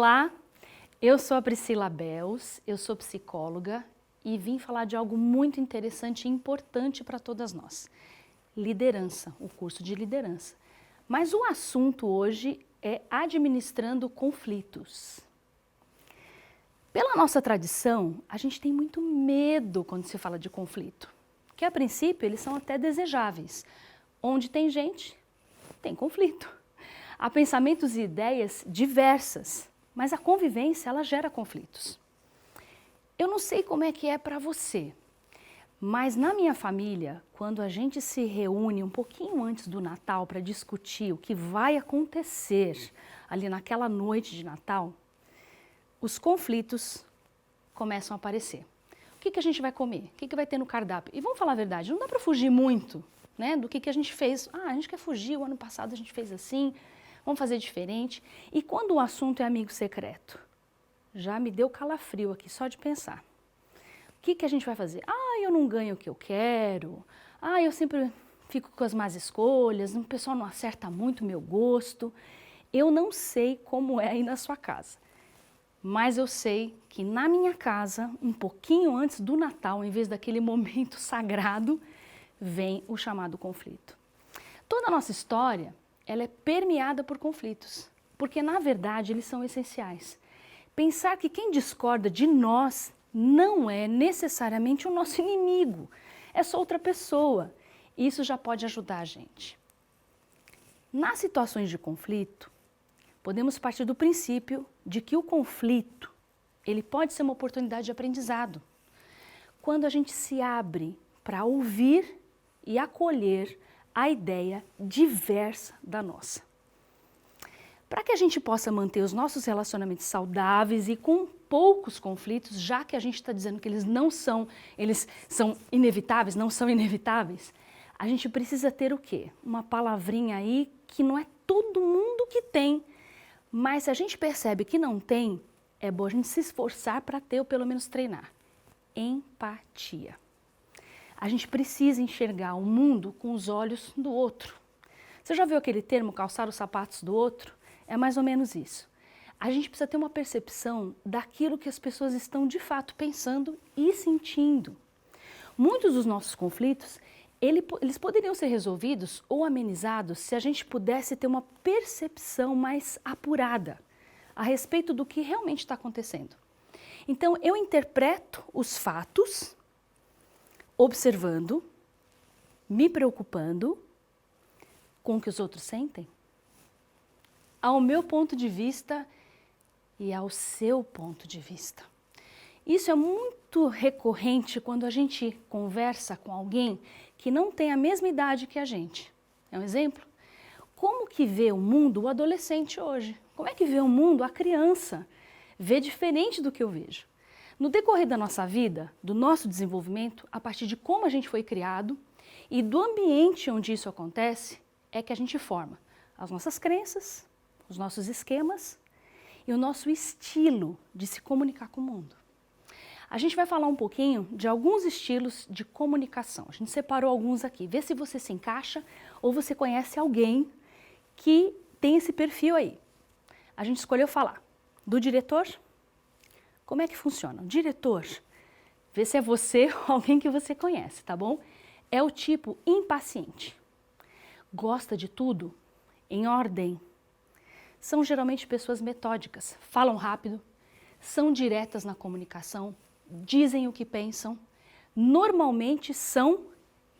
Olá, eu sou a Priscila Bels, eu sou psicóloga e vim falar de algo muito interessante e importante para todas nós. Liderança, o curso de liderança. Mas o assunto hoje é administrando conflitos. Pela nossa tradição, a gente tem muito medo quando se fala de conflito, que a princípio eles são até desejáveis. Onde tem gente, tem conflito. Há pensamentos e ideias diversas, mas a convivência ela gera conflitos. Eu não sei como é que é para você, mas na minha família, quando a gente se reúne um pouquinho antes do Natal para discutir o que vai acontecer ali naquela noite de Natal, os conflitos começam a aparecer. O que a gente vai comer? O que vai ter no cardápio? E vamos falar a verdade, não dá para fugir muito, né, do que a gente fez. A gente quer fugir, o ano passado a gente fez assim, vamos fazer diferente. E quando o assunto é amigo secreto? Já me deu calafrio aqui só de pensar. O que a gente vai fazer? Eu não ganho o que eu quero. Eu sempre fico com as más escolhas, o pessoal não acerta muito o meu gosto. Eu não sei como é aí na sua casa. Mas eu sei que na minha casa, um pouquinho antes do Natal, em vez daquele momento sagrado, vem o chamado conflito. Toda a nossa história, ela é permeada por conflitos, porque na verdade eles são essenciais. Pensar que quem discorda de nós não é necessariamente o nosso inimigo, é só outra pessoa. Isso já pode ajudar a gente. Nas situações de conflito, podemos partir do princípio de que o conflito, ele pode ser uma oportunidade de aprendizado. Quando a gente se abre para ouvir e acolher a ideia diversa da nossa. Para que a gente possa manter os nossos relacionamentos saudáveis e com poucos conflitos, já que a gente está dizendo que eles são inevitáveis, não são inevitáveis, a gente precisa ter o quê? Uma palavrinha aí que não é todo mundo que tem, mas se a gente percebe que não tem, é bom a gente se esforçar para ter ou pelo menos treinar. Empatia. A gente precisa enxergar o mundo com os olhos do outro. Você já viu aquele termo, calçar os sapatos do outro? É mais ou menos isso. A gente precisa ter uma percepção daquilo que as pessoas estão de fato pensando e sentindo. Muitos dos nossos conflitos, eles poderiam ser resolvidos ou amenizados se a gente pudesse ter uma percepção mais apurada a respeito do que realmente está acontecendo. Então, eu interpreto os fatos observando, me preocupando com o que os outros sentem, ao meu ponto de vista e ao seu ponto de vista. Isso é muito recorrente quando a gente conversa com alguém que não tem a mesma idade que a gente. É um exemplo? Como que vê o mundo o adolescente hoje? Como é que vê o mundo a criança? Vê diferente do que eu vejo. No decorrer da nossa vida, do nosso desenvolvimento, a partir de como a gente foi criado e do ambiente onde isso acontece, é que a gente forma as nossas crenças, os nossos esquemas e o nosso estilo de se comunicar com o mundo. A gente vai falar um pouquinho de alguns estilos de comunicação. A gente separou alguns aqui. Vê se você se encaixa ou você conhece alguém que tem esse perfil aí. A gente escolheu falar do diretor. Como é que funciona? O diretor, vê se é você ou alguém que você conhece, tá bom? É o tipo impaciente. Gosta de tudo em ordem. São geralmente pessoas metódicas, falam rápido, são diretas na comunicação, dizem o que pensam, normalmente são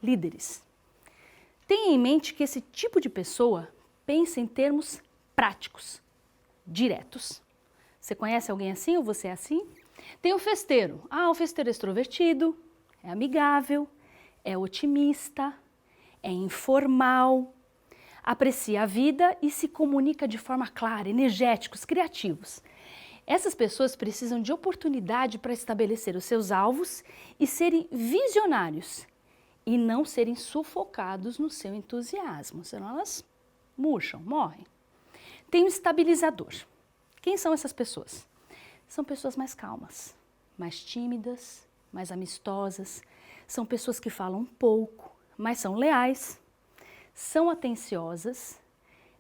líderes. Tenha em mente que esse tipo de pessoa pensa em termos práticos, diretos. Você conhece alguém assim ou você é assim? Tem o festeiro. O festeiro é extrovertido, é amigável, é otimista, é informal, aprecia a vida e se comunica de forma clara, energéticos, criativos. Essas pessoas precisam de oportunidade para estabelecer os seus alvos e serem visionários e não serem sufocados no seu entusiasmo, senão elas murcham, morrem. Tem o estabilizador. Quem são essas pessoas? São pessoas mais calmas, mais tímidas, mais amistosas, são pessoas que falam pouco, mas são leais, são atenciosas,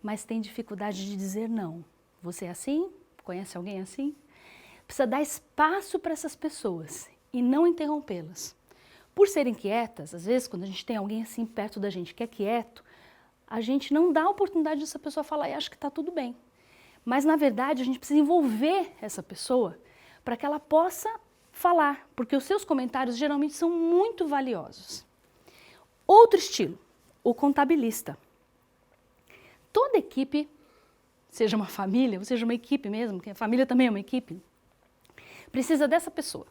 mas têm dificuldade de dizer não. Você é assim Conhece alguém assim? Precisa dar espaço para essas pessoas e não interrompê-las. Por serem quietas, às vezes quando a gente tem alguém assim perto da gente que é quieto, a gente não dá a oportunidade dessa pessoa falar e acha que está tudo bem. Mas na verdade a gente precisa envolver essa pessoa para que ela possa falar, porque os seus comentários geralmente são muito valiosos. Outro estilo, o contabilista. Toda equipe, seja uma família, ou seja uma equipe mesmo, porque a família também é uma equipe, precisa dessa pessoa,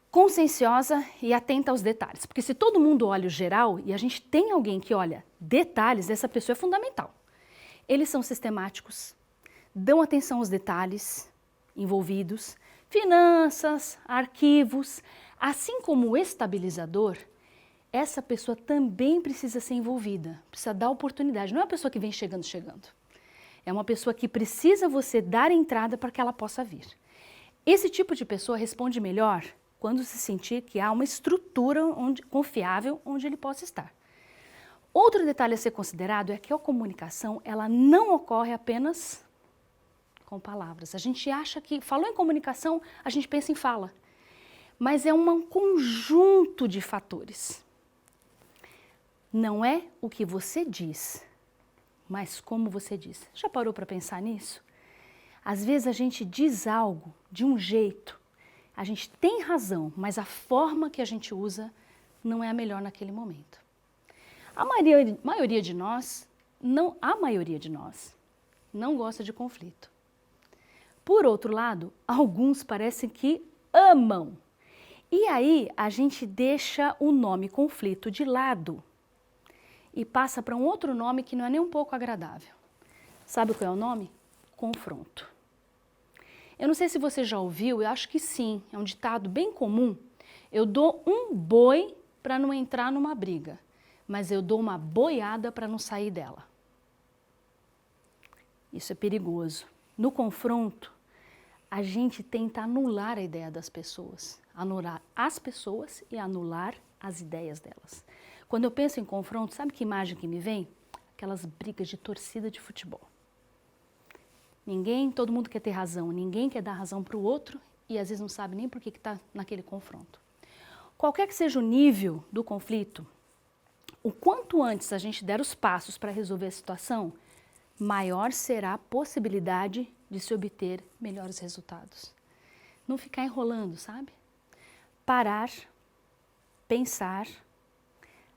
conscienciosa e atenta aos detalhes. Porque se todo mundo olha o geral e a gente tem alguém que olha detalhes, essa pessoa é fundamental. Eles são sistemáticos, dão atenção aos detalhes envolvidos, finanças, arquivos, assim como o estabilizador, essa pessoa também precisa ser envolvida, precisa dar oportunidade. Não é uma pessoa que vem chegando. É uma pessoa que precisa você dar entrada para que ela possa vir. Esse tipo de pessoa responde melhor quando se sentir que há uma estrutura confiável onde ele possa estar. Outro detalhe a ser considerado é que a comunicação ela não ocorre apenas com palavras. A gente acha que, falou em comunicação, a gente pensa em fala. Mas é um conjunto de fatores. Não é o que você diz, mas como você diz. Já parou para pensar nisso? Às vezes a gente diz algo de um jeito, a gente tem razão, mas a forma que a gente usa não é a melhor naquele momento. A maioria de nós não gosta de conflito. Por outro lado, alguns parecem que amam. E aí a gente deixa o nome conflito de lado e passa para um outro nome que não é nem um pouco agradável. Sabe qual é o nome? Confronto. Eu não sei se você já ouviu, eu acho que sim, é um ditado bem comum. Eu dou um boi para não entrar numa briga, mas eu dou uma boiada para não sair dela. Isso é perigoso. No confronto, a gente tenta anular a ideia das pessoas, anular as pessoas e anular as ideias delas. Quando eu penso em confronto, sabe que imagem que me vem? Aquelas brigas de torcida de futebol. Todo mundo quer ter razão, ninguém quer dar razão para o outro e às vezes não sabe nem por que está naquele confronto. Qualquer que seja o nível do conflito, o quanto antes a gente der os passos para resolver a situação, maior será a possibilidade de se obter melhores resultados. Não ficar enrolando, sabe? Parar, pensar,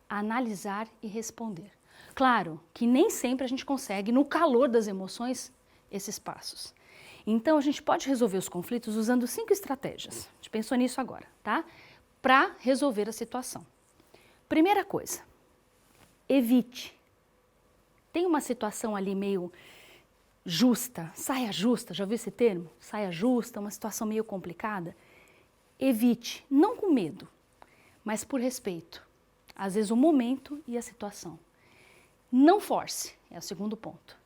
analisar e responder. Claro que nem sempre a gente consegue, no calor das emoções, esses passos. Então, a gente pode resolver os conflitos usando 5 estratégias. A gente pensou nisso agora, tá? Para resolver a situação. Primeira coisa, evite. Tem uma situação ali meio justa, saia justa, já ouviu esse termo? Saia justa, uma situação meio complicada. Evite, não com medo, mas por respeito. Às vezes o momento e a situação. Não force, é o segundo ponto.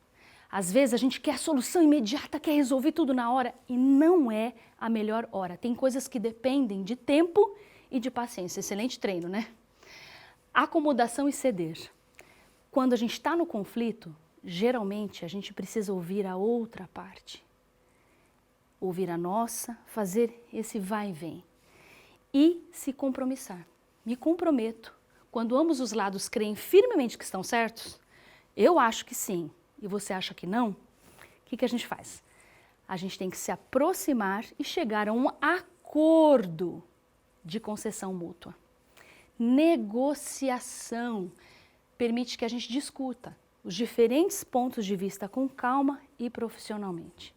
Às vezes a gente quer solução imediata, quer resolver tudo na hora e não é a melhor hora. Tem coisas que dependem de tempo e de paciência. Excelente treino, né? Acomodação e ceder. Quando a gente está no conflito, geralmente a gente precisa ouvir a outra parte. Ouvir a nossa, fazer esse vai e vem. E se compromissar. Me comprometo. Quando ambos os lados creem firmemente que estão certos, eu acho que sim. E você acha que não, o que a gente faz? A gente tem que se aproximar e chegar a um acordo de concessão mútua. Negociação permite que a gente discuta os diferentes pontos de vista com calma e profissionalmente.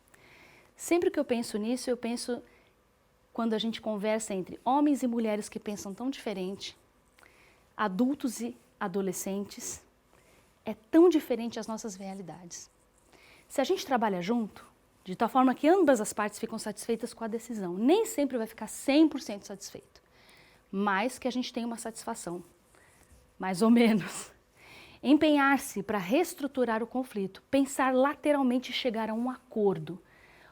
Sempre que eu penso nisso, eu penso quando a gente conversa entre homens e mulheres que pensam tão diferente, adultos e adolescentes, é tão diferente as nossas realidades. Se a gente trabalha junto, de tal forma que ambas as partes ficam satisfeitas com a decisão, nem sempre vai ficar 100% satisfeito, mas que a gente tem uma satisfação, mais ou menos. Empenhar-se para reestruturar o conflito, pensar lateralmente e chegar a um acordo.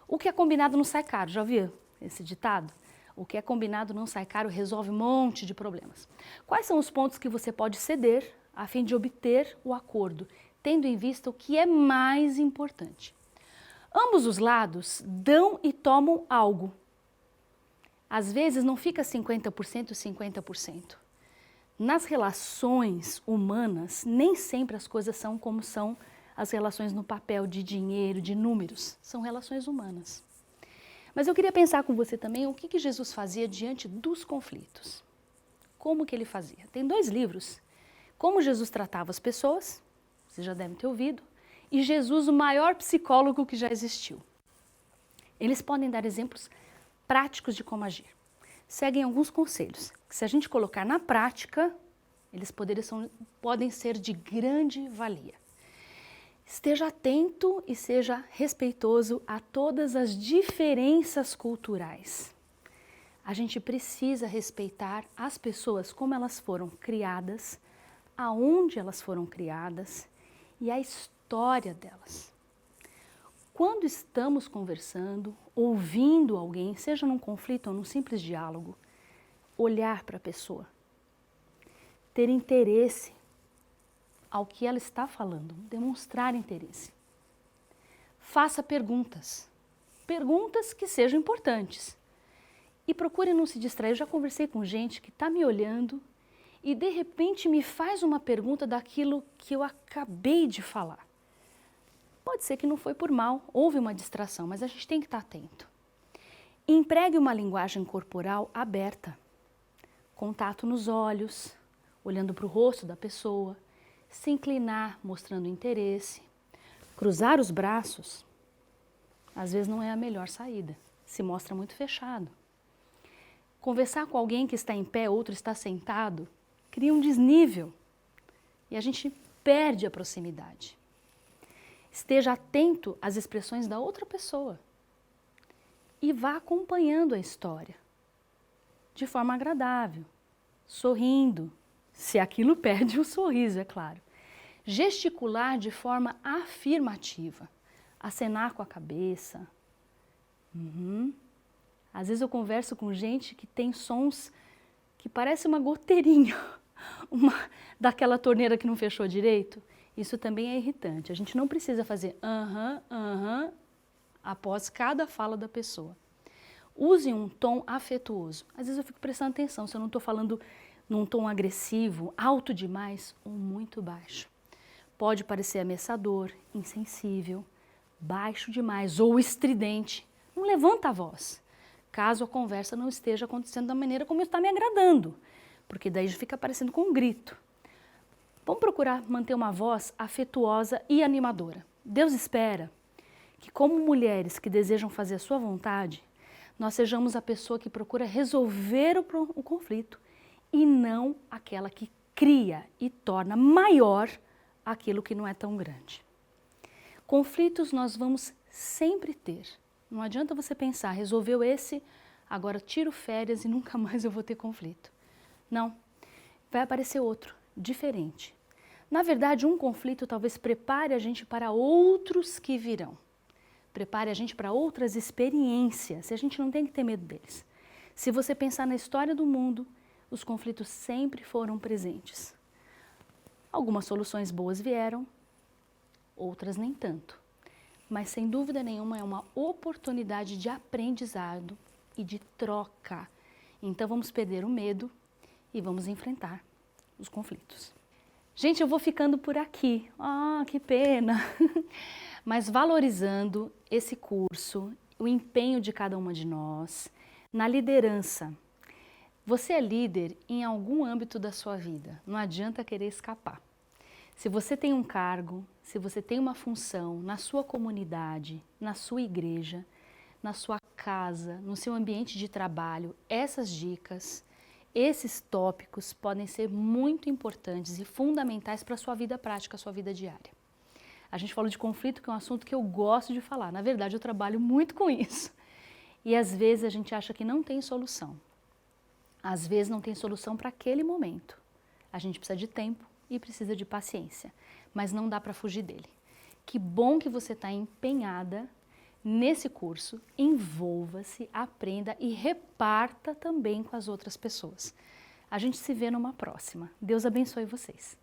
O que é combinado não sai caro, já ouviu esse ditado? O que é combinado não sai caro, resolve um monte de problemas. Quais são os pontos que você pode ceder a fim de obter o acordo, tendo em vista o que é mais importante? Ambos os lados dão e tomam algo. Às vezes não fica 50% e 50%. Nas relações humanas, nem sempre as coisas são como são as relações no papel de dinheiro, de números. São relações humanas. Mas eu queria pensar com você também o que Jesus fazia diante dos conflitos. Como que ele fazia? Tem 2 livros. Como Jesus tratava as pessoas, vocês já devem ter ouvido, e Jesus, o maior psicólogo que já existiu. Eles podem dar exemplos práticos de como agir. Seguem alguns conselhos, que se a gente colocar na prática, eles podem ser de grande valia. Esteja atento e seja respeitoso a todas as diferenças culturais. A gente precisa respeitar as pessoas como elas foram criadas, aonde elas foram criadas e a história delas. Quando estamos conversando, ouvindo alguém, seja num conflito ou num simples diálogo, olhar para a pessoa, ter interesse ao que ela está falando, demonstrar interesse. Faça perguntas, perguntas que sejam importantes. E procure não se distrair. Eu já conversei com gente que está me olhando e de repente me faz uma pergunta daquilo que eu acabei de falar. Pode ser que não foi por mal, houve uma distração, mas a gente tem que estar atento. Empregue uma linguagem corporal aberta. Contato nos olhos, olhando para o rosto da pessoa, se inclinar, mostrando interesse. Cruzar os braços, às vezes não é a melhor saída, se mostra muito fechado. Conversar com alguém que está em pé, outro está sentado, cria um desnível e a gente perde a proximidade. Esteja atento às expressões da outra pessoa e vá acompanhando a história de forma agradável, sorrindo, se aquilo perde o sorriso, é claro. Gesticular de forma afirmativa, acenar com a cabeça. Às vezes eu converso com gente que tem sons que parece uma goteirinha, daquela torneira que não fechou direito. Isso também é irritante. A gente não precisa fazer após cada fala da pessoa. Use um tom afetuoso. Às vezes eu fico prestando atenção se eu não estou falando num tom agressivo, alto demais ou muito baixo. Pode parecer ameaçador, insensível, baixo demais ou estridente. Não levanta a voz, caso a conversa não esteja acontecendo da maneira como está me agradando, porque daí já fica parecendo com um grito. Vamos procurar manter uma voz afetuosa e animadora. Deus espera que, como mulheres que desejam fazer a sua vontade, nós sejamos a pessoa que procura resolver o conflito e não aquela que cria e torna maior aquilo que não é tão grande. Conflitos nós vamos sempre ter. Não adianta você pensar, resolveu esse, agora tiro férias e nunca mais eu vou ter conflito. Não, vai aparecer outro, diferente. Na verdade, um conflito talvez prepare a gente para outros que virão. Prepare a gente para outras experiências, e a gente não tem que ter medo deles. Se você pensar na história do mundo, os conflitos sempre foram presentes. Algumas soluções boas vieram, outras nem tanto. Mas sem dúvida nenhuma é uma oportunidade de aprendizado e de troca. Então vamos perder o medo e vamos enfrentar os conflitos. Gente, eu vou ficando por aqui. Que pena! Mas valorizando esse curso, o empenho de cada uma de nós, na liderança. Você é líder em algum âmbito da sua vida, não adianta querer escapar. Se você tem um cargo, se você tem uma função na sua comunidade, na sua igreja, na sua casa, no seu ambiente de trabalho, essas dicas, esses tópicos podem ser muito importantes e fundamentais para a sua vida prática, a sua vida diária. A gente falou de conflito, que é um assunto que eu gosto de falar. Na verdade, eu trabalho muito com isso. E às vezes a gente acha que não tem solução. Às vezes não tem solução para aquele momento. A gente precisa de tempo e precisa de paciência, mas não dá para fugir dele. Que bom que você está empenhada nesse curso, envolva-se, aprenda e reparta também com as outras pessoas. A gente se vê numa próxima. Deus abençoe vocês.